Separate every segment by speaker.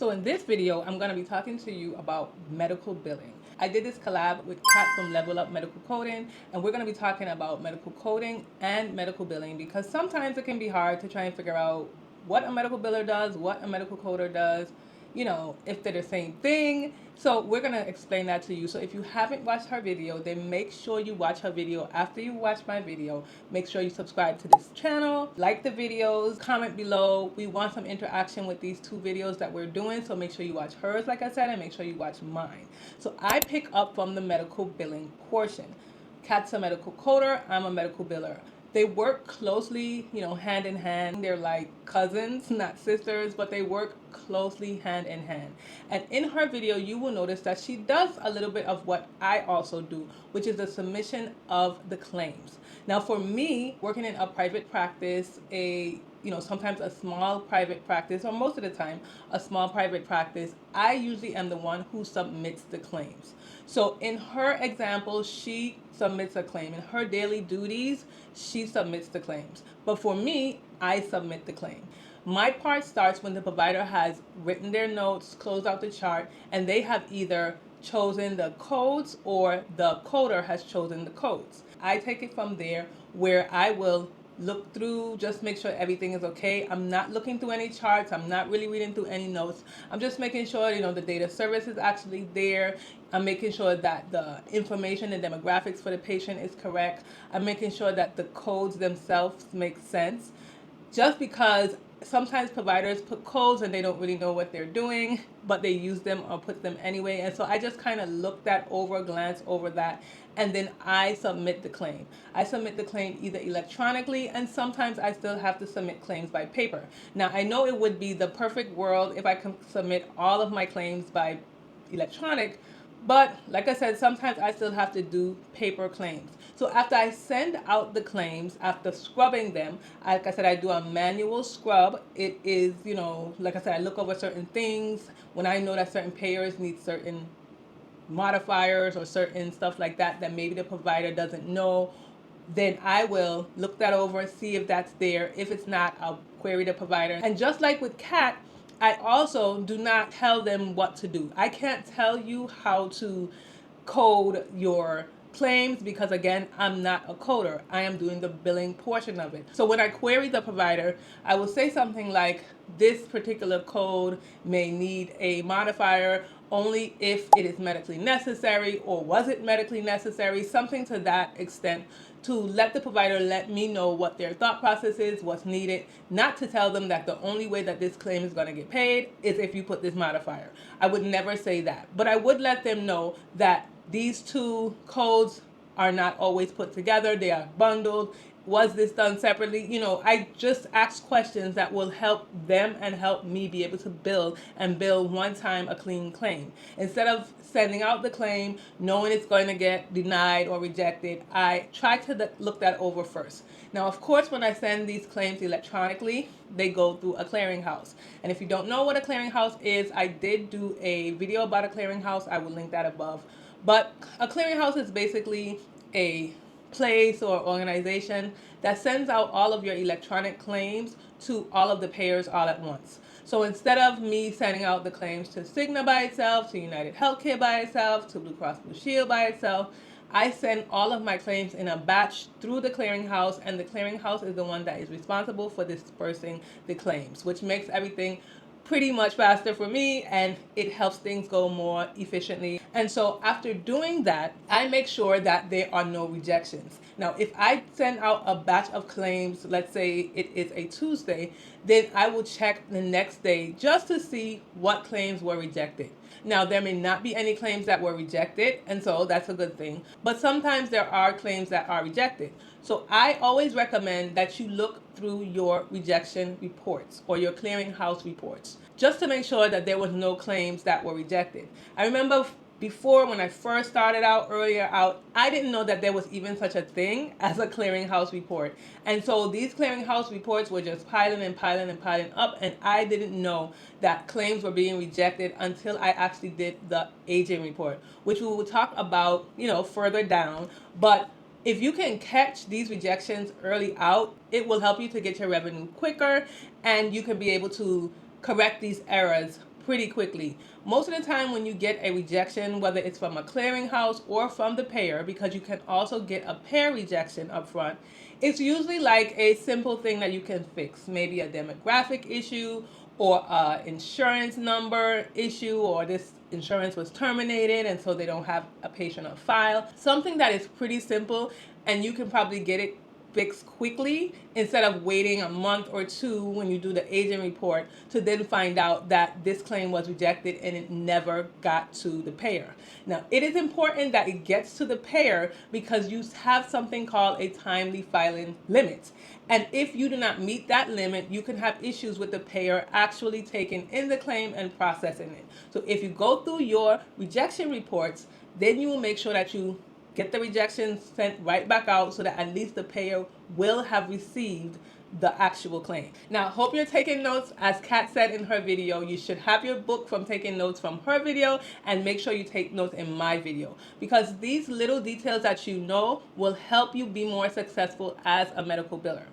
Speaker 1: So in this video, I'm going to be talking to you about medical billing. I did this collab with Kat from Level Up Medical Coding, and we're going to be talking about medical coding and medical billing because sometimes it can be hard to try and figure out what a medical biller does, what a medical coder does, if they're the same thing. So we're going to explain that to you. So if you haven't watched her video, then make sure you watch her video. After you watch my video, make sure you subscribe to this channel, like the videos, comment below. We want some interaction with these two videos that we're doing. So make sure you watch hers, like I said, and make sure you watch mine. So I pick up from the medical billing portion. Kat's a medical coder, I'm a medical biller. They work closely, hand in hand. They're like cousins, not sisters, but they work closely hand in hand. And in her video, you will notice that she does a little bit of what I also do, which is the submission of the claims. Now, for me, working in a private practice, sometimes a small private practice, or most of the time, a small private practice, I usually am the one who submits the claims. So in her example, she submits a claim. In her daily duties, she submits the claims. But for me, I submit the claim. My part starts when the provider has written their notes, closed out the chart, and they have either chosen the codes or the coder has chosen the codes. I take it from there where I will look through, just make sure everything is okay. I'm not looking through any charts. I'm not really reading through any notes. I'm just making sure, the data service is actually there. I'm making sure that the information and demographics for the patient is correct. I'm making sure that the codes themselves make sense. Just because sometimes providers put codes and they don't really know what they're doing, but they use them or put them anyway. And so I just kind of look that over, glance over that, and then I submit the claim. I submit the claim either electronically, and sometimes I still have to submit claims by paper. Now, I know it would be the perfect world if I can submit all of my claims by electronic, but like I said, sometimes I still have to do paper claims. So after I send out the claims, after scrubbing them, like I said, I do a manual scrub. It is, like I said, I look over certain things. When I know that certain payers need certain modifiers or certain stuff like that maybe the provider doesn't know, then I will look that over, see if that's there. If it's not, I'll query the provider. And just like with Kat, I also do not tell them what to do. I can't tell you how to code your claims because, again, I'm not a coder. I am doing the billing portion of it. So when I query the provider, I will say something like, this particular code may need a modifier only if it is medically necessary, or was it medically necessary, something to that extent, to let the provider let me know what their thought process is, what's needed, not to tell them that the only way that this claim is going to get paid is if you put this modifier. I would never say that, but I would let them know that these two codes are not always put together, they are bundled. Was this done separately? I just ask questions that will help them and help me be able to bill one time a clean claim. Instead of sending out the claim, knowing it's going to get denied or rejected, I try to look that over first. Now, of course, when I send these claims electronically, they go through a clearinghouse. And if you don't know what a clearinghouse is, I did do a video about a clearinghouse. I will link that above. But a clearinghouse is basically a place or organization that sends out all of your electronic claims to all of the payers all at once. So instead of me sending out the claims to Cigna by itself, to United Healthcare by itself, to Blue Cross Blue Shield by itself, I send all of my claims in a batch through the clearinghouse, and the clearinghouse is the one that is responsible for dispersing the claims, which makes everything pretty much faster for me, and it helps things go more efficiently. And so after doing that, I make sure that there are no rejections. Now, if I send out a batch of claims, let's say it is a Tuesday, then I will check the next day just to see what claims were rejected. Now, there may not be any claims that were rejected, and so that's a good thing. But sometimes there are claims that are rejected. So I always recommend that you look through your rejection reports or your clearinghouse reports, just to make sure that there was no claims that were rejected. I remember before, when I first started out, earlier out, I didn't know that there was even such a thing as a clearinghouse report. And so these clearinghouse reports were just piling and piling and piling up, and I didn't know that claims were being rejected until I actually did the aging report, which we will talk about, further down. But if you can catch these rejections early out, it will help you to get your revenue quicker, and you can be able to correct these errors pretty quickly. Most of the time when you get a rejection, whether it's from a clearinghouse or from the payer, because you can also get a payer rejection up front, it's usually like a simple thing that you can fix. Maybe a demographic issue or a insurance number issue, or this insurance was terminated and so they don't have a patient on file. Something that is pretty simple and you can probably get it fixed quickly instead of waiting a month or two when you do the agent report to then find out that this claim was rejected and it never got to the payer. Now, it is important that it gets to the payer because you have something called a timely filing limit. And if you do not meet that limit, you can have issues with the payer actually taking in the claim and processing it. So if you go through your rejection reports, then you will make sure that you get the rejection sent right back out so that at least the payer will have received the actual claim. Now, hope you're taking notes. As Kat said in her video, you should have your book from taking notes from her video, and make sure you take notes in my video, because these little details that you know will help you be more successful as a medical biller.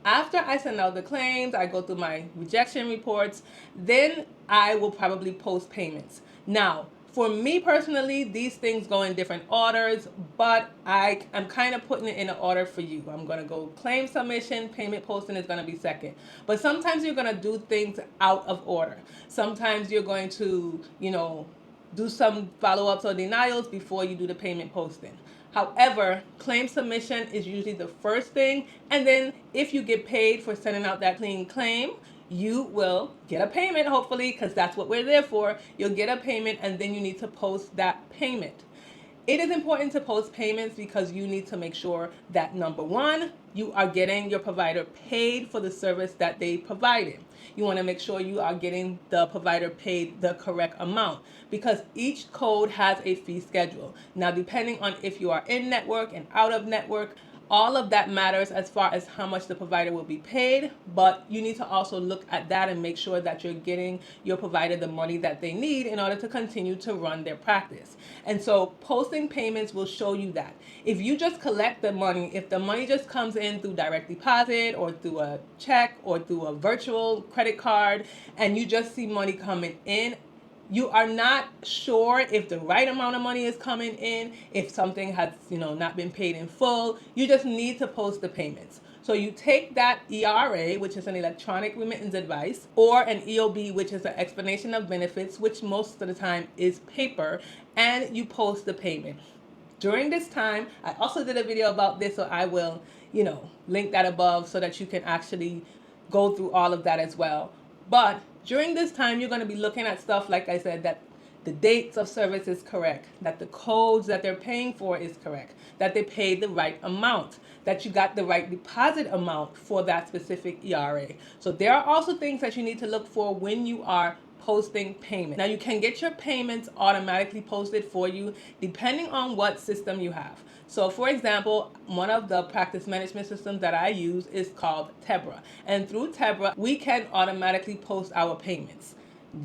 Speaker 1: After I send out the claims, I go through my rejection reports, then I will probably post payments. Now, for me personally, these things go in different orders, but I'm kind of putting it in an order for you. I'm going to go claim submission, payment posting is going to be second. But sometimes you're going to do things out of order. Sometimes you're going to, do some follow-ups or denials before you do the payment posting. However, claim submission is usually the first thing, and then if you get paid for sending out that clean claim, you will get a payment, hopefully, because that's what we're there for. You'll get a payment, and then you need to post that payment. It is important to post payments because you need to make sure that, number one, you are getting your provider paid for the service that they provided. You want to make sure you are getting the provider paid the correct amount, because each code has a fee schedule. Now, depending on if you are in network and out of network, all of that matters as far as how much the provider will be paid, but you need to also look at that and make sure that you're getting your provider the money that they need in order to continue to run their practice. And so posting payments will show you that. If you just collect the money, if the money just comes in through direct deposit or through a check or through a virtual credit card, and you just see money coming in, you are not sure if the right amount of money is coming in, if something has, not been paid in full. You just need to post the payments. So you take that ERA, which is an electronic remittance advice, or an EOB, which is an explanation of benefits, which most of the time is paper, and you post the payment. During this time, I also did a video about this, so I will, link that above so that you can actually go through all of that as well. But during this time, you're going to be looking at stuff, like I said, that the dates of service is correct, that the codes that they're paying for is correct, that they paid the right amount, that you got the right deposit amount for that specific ERA. So there are also things that you need to look for when you are posting payment. Now, you can get your payments automatically posted for you depending on what system you have. So for example, one of the practice management systems that I use is called Tebra. And through Tebra, we can automatically post our payments.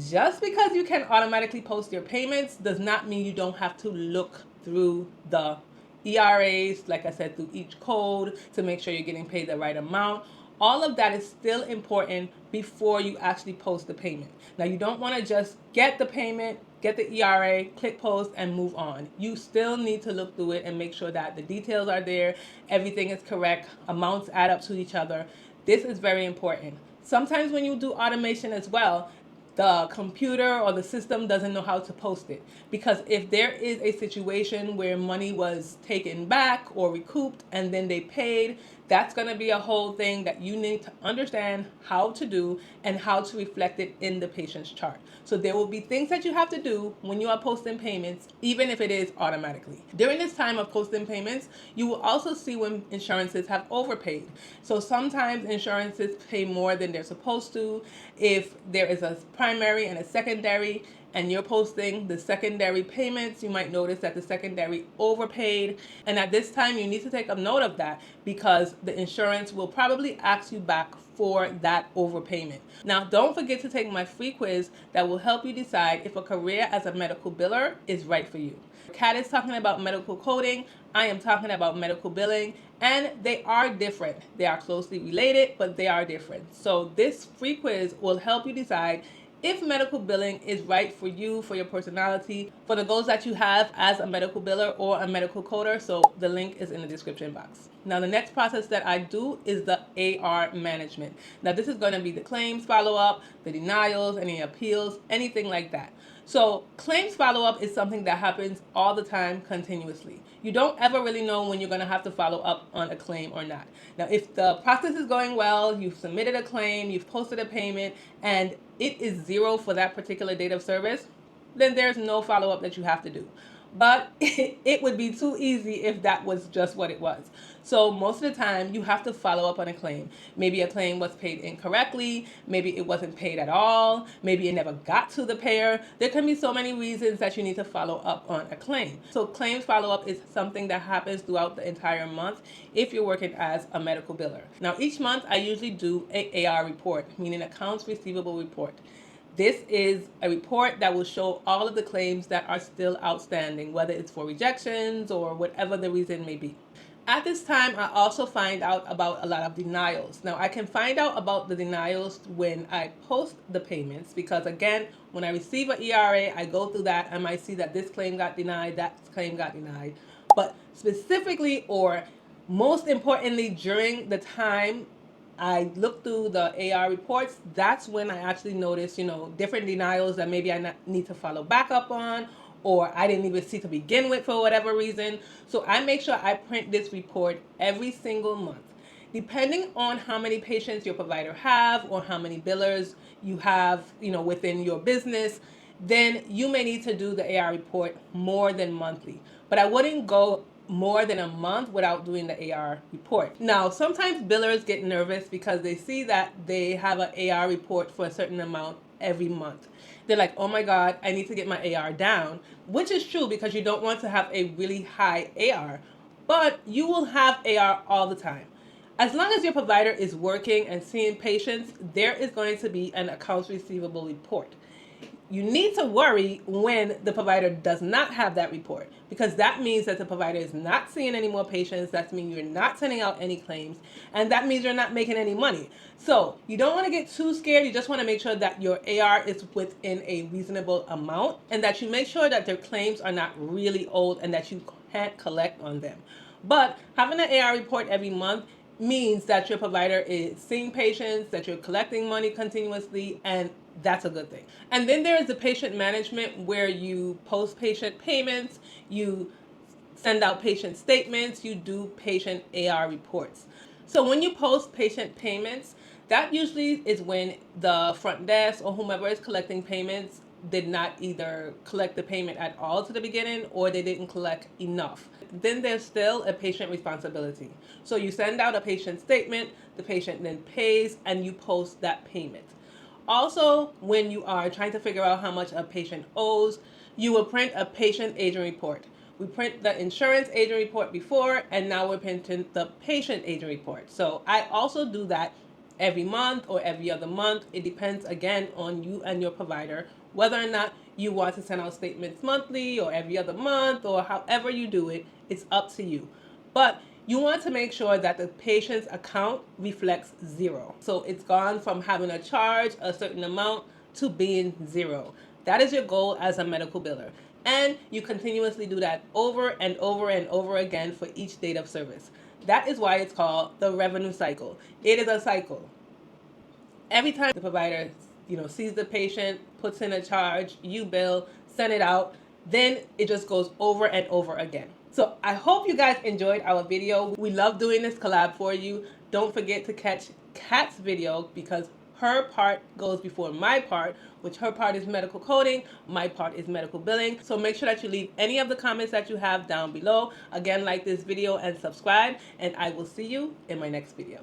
Speaker 1: Just because you can automatically post your payments does not mean you don't have to look through the ERAs, like I said, through each code to make sure you're getting paid the right amount. All of that is still important before you actually post the payment. Now, you don't want to just get the payment, get the ERA, click post, and move on. You still need to look through it and make sure that the details are there, everything is correct, amounts add up to each other. This is very important. Sometimes when you do automation as well, the computer or the system doesn't know how to post it. Because if there is a situation where money was taken back or recouped and then they paid, that's going to be a whole thing that you need to understand how to do and how to reflect it in the patient's chart. So there will be things that you have to do when you are posting payments, even if it is automatically. During this time of posting payments, you will also see when insurances have overpaid. So sometimes insurances pay more than they're supposed to. If there is a primary and a secondary, and you're posting the secondary payments, you might notice that the secondary overpaid. And at this time, you need to take a note of that because the insurance will probably ask you back for that overpayment. Now, don't forget to take my free quiz that will help you decide if a career as a medical biller is right for you. Kat is talking about medical coding. I am talking about medical billing, and they are different. They are closely related, but they are different. So this free quiz will help you decide if medical billing is right for you, for your personality, for the goals that you have as a medical biller or a medical coder. So the link is in the description box. Now the next process that I do is the AR management. Now this is going to be the claims follow-up, the denials, any appeals, anything like that. So claims follow-up is something that happens all the time continuously. You don't ever really know when you're going to have to follow up on a claim or not. Now, if the process is going well, you've submitted a claim, you've posted a payment, and it is zero for that particular date of service, then there's no follow-up that you have to do. But it would be too easy if that was just what it was. So most of the time, you have to follow up on a claim. Maybe a claim was paid incorrectly. Maybe it wasn't paid at all. Maybe it never got to the payer. There can be so many reasons that you need to follow up on a claim. So claims follow-up is something that happens throughout the entire month if you're working as a medical biller. Now, each month, I usually do an AR report, meaning accounts receivable report. This is a report that will show all of the claims that are still outstanding, whether it's for rejections or whatever the reason may be. At this time, I also find out about a lot of denials. Now, I can find out about the denials when I post the payments because, again, when I receive an ERA, I go through that. I might see that this claim got denied, that claim got denied. But specifically, or most importantly, during the time I look through the AR reports, that's when I actually notice, different denials that maybe I need to follow back up on, or I didn't even see to begin with for whatever reason. So I make sure I print this report every single month. Depending on how many patients your provider have or how many billers you have, within your business, then you may need to do the AR report more than monthly. But I wouldn't go more than a month without doing the AR report. Now, sometimes billers get nervous because they see that they have an AR report for a certain amount every month. They're like, oh my God, I need to get my AR down, which is true because you don't want to have a really high AR, but you will have AR all the time. As long as your provider is working and seeing patients, there is going to be an accounts receivable report. You need to worry when the provider does not have that report because that means that the provider is not seeing any more patients. That means you're not sending out any claims, and that means you're not making any money. So you don't want to get too scared. You just want to make sure that your AR is within a reasonable amount and that you make sure that their claims are not really old and that you can't collect on them. But having an AR report every month means that your provider is seeing patients, that you're collecting money continuously, and that's a good thing. And then there is the patient management where you post patient payments, you send out patient statements, you do patient AR reports. So when you post patient payments, that usually is when the front desk or whomever is collecting payments did not either collect the payment at all to the beginning or they didn't collect enough. Then there's still a patient responsibility. So you send out a patient statement, the patient then pays, and you post that payment. Also, when you are trying to figure out how much a patient owes, you will print a patient agent report. We print the insurance agent report before, and now we're printing the patient agent report. So I also do that every month or every other month. It depends, again, on you and your provider, whether or not you want to send out statements monthly or every other month or however you do it, it's up to you. But you want to make sure that the patient's account reflects zero. So it's gone from having a charge a certain amount to being zero. That is your goal as a medical biller. And you continuously do that over and over and over again for each date of service. That is why it's called the revenue cycle. It is a cycle. Every time the provider, sees the patient, puts in a charge, you bill, send it out, then it just goes over and over again. So I hope you guys enjoyed our video. We love doing this collab for you. Don't forget to catch Kat's video because her part goes before my part, which her part is medical coding, my part is medical billing. So make sure that you leave any of the comments that you have down below. Again, like this video and subscribe, and I will see you in my next video.